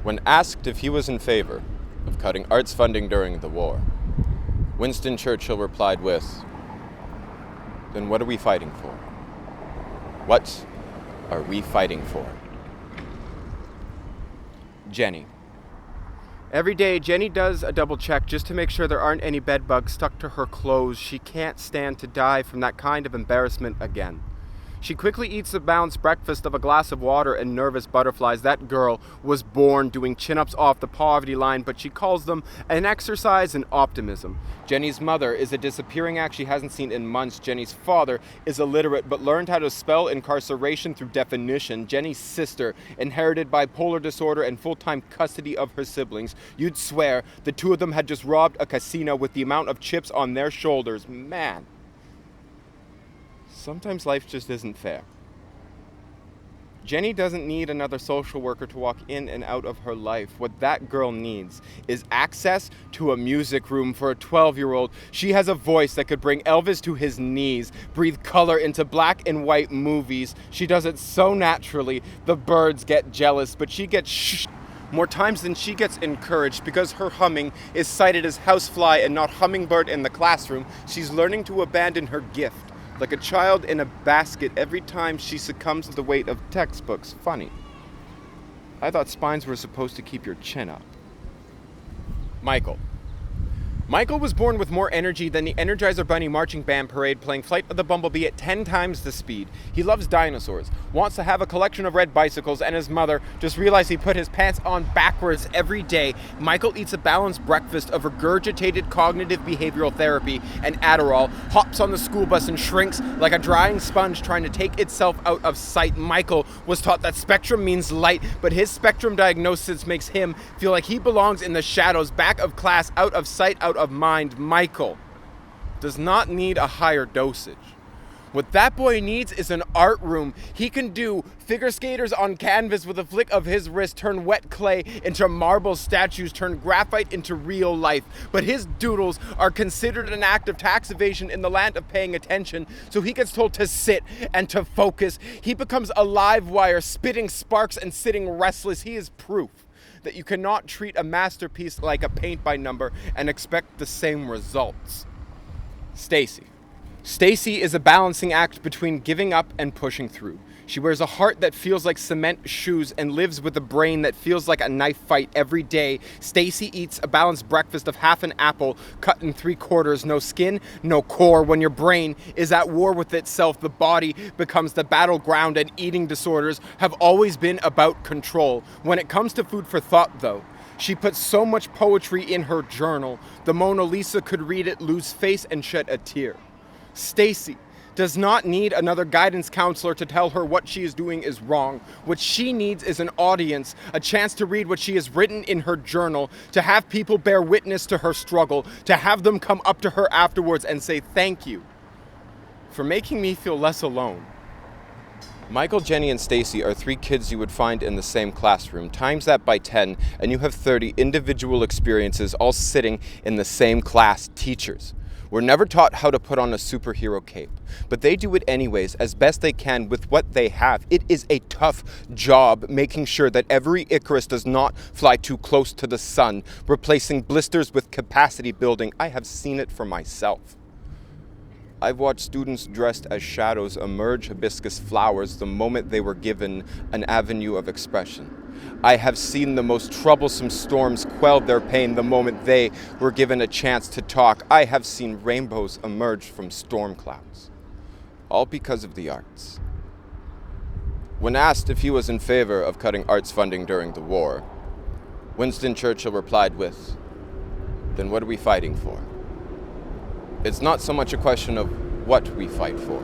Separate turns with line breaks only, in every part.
When asked if he was in favor of cutting arts funding during the war, Winston Churchill replied with, "Then what are we fighting for? What are we fighting for?" Jenny.
Every day, Jenny does a double check just to make sure there aren't any bed bugs stuck to her clothes. She can't stand to die from that kind of embarrassment again. She quickly eats a balanced breakfast of a glass of water and nervous butterflies. That girl was born doing chin-ups off the poverty line, but she calls them an exercise in optimism. Jenny's mother is a disappearing act she hasn't seen in months. Jenny's father is illiterate but learned how to spell incarceration through definition. Jenny's sister inherited bipolar disorder and full-time custody of her siblings. You'd swear the two of them had just robbed a casino with the amount of chips on their shoulders. Man. Sometimes life just isn't fair. Jenny doesn't need another social worker to walk in and out of her life. What that girl needs is access to a music room for a 12-year-old. She has a voice that could bring Elvis to his knees, breathe color into black and white movies. She does it so naturally, the birds get jealous, but she gets shh more times than she gets encouraged because her humming is cited as housefly and not hummingbird in the classroom. She's learning to abandon her gift. Like a child in a basket every time she succumbs to the weight of textbooks. Funny. I thought spines were supposed to keep your chin up. Michael. Michael was born with more energy than the Energizer Bunny marching band parade, playing Flight of the Bumblebee at 10 times the speed. He loves dinosaurs, wants to have a collection of red bicycles, and his mother just realized he put his pants on backwards every day. Michael eats a balanced breakfast of regurgitated cognitive behavioral therapy and Adderall, hops on the school bus and shrinks like a drying sponge trying to take itself out of sight. Michael was taught that spectrum means light, but his spectrum diagnosis makes him feel like he belongs in the shadows, back of class, out of sight, out of mind. Michael does not need a higher dosage. What that boy needs is an art room. He can do figure skaters on canvas with a flick of his wrist, turn wet clay into marble statues, turn graphite into real life. But his doodles are considered an act of tax evasion in the land of paying attention, so he gets told to sit and to focus. He becomes a live wire, spitting sparks and sitting restless. He is proof that you cannot treat a masterpiece like a paint by number and expect the same results. Stacy. Stacy is a balancing act between giving up and pushing through. She wears a heart that feels like cement shoes and lives with a brain that feels like a knife fight every day. Stacy eats a balanced breakfast of half an apple cut in 3/4, no skin, no core. When your brain is at war with itself, the body becomes the battleground, and eating disorders have always been about control. When it comes to food for thought, though, she puts so much poetry in her journal, the Mona Lisa could read it, lose face, and shed a tear. Stacy does not need another guidance counselor to tell her what she is doing is wrong. What she needs is an audience, a chance to read what she has written in her journal, to have people bear witness to her struggle, to have them come up to her afterwards and say thank you for making me feel less alone. Michael, Jenny, and Stacy are 3 kids you would find in the same classroom. Times that by 10, and you have 30 individual experiences all sitting in the same class. Teachers. We're never taught how to put on a superhero cape, but they do it anyways, as best they can with what they have. It is a tough job making sure that every Icarus does not fly too close to the sun, replacing blisters with capacity building. I have seen it for myself. I've watched students dressed as shadows emerge hibiscus flowers the moment they were given an avenue of expression. I have seen the most troublesome storms quell their pain the moment they were given a chance to talk. I have seen rainbows emerge from storm clouds, all because of the arts. When asked if he was in favor of cutting arts funding during the war, Winston Churchill replied with, "Then what are we fighting for?" It's not so much a question of what we fight for,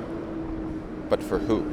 but for who.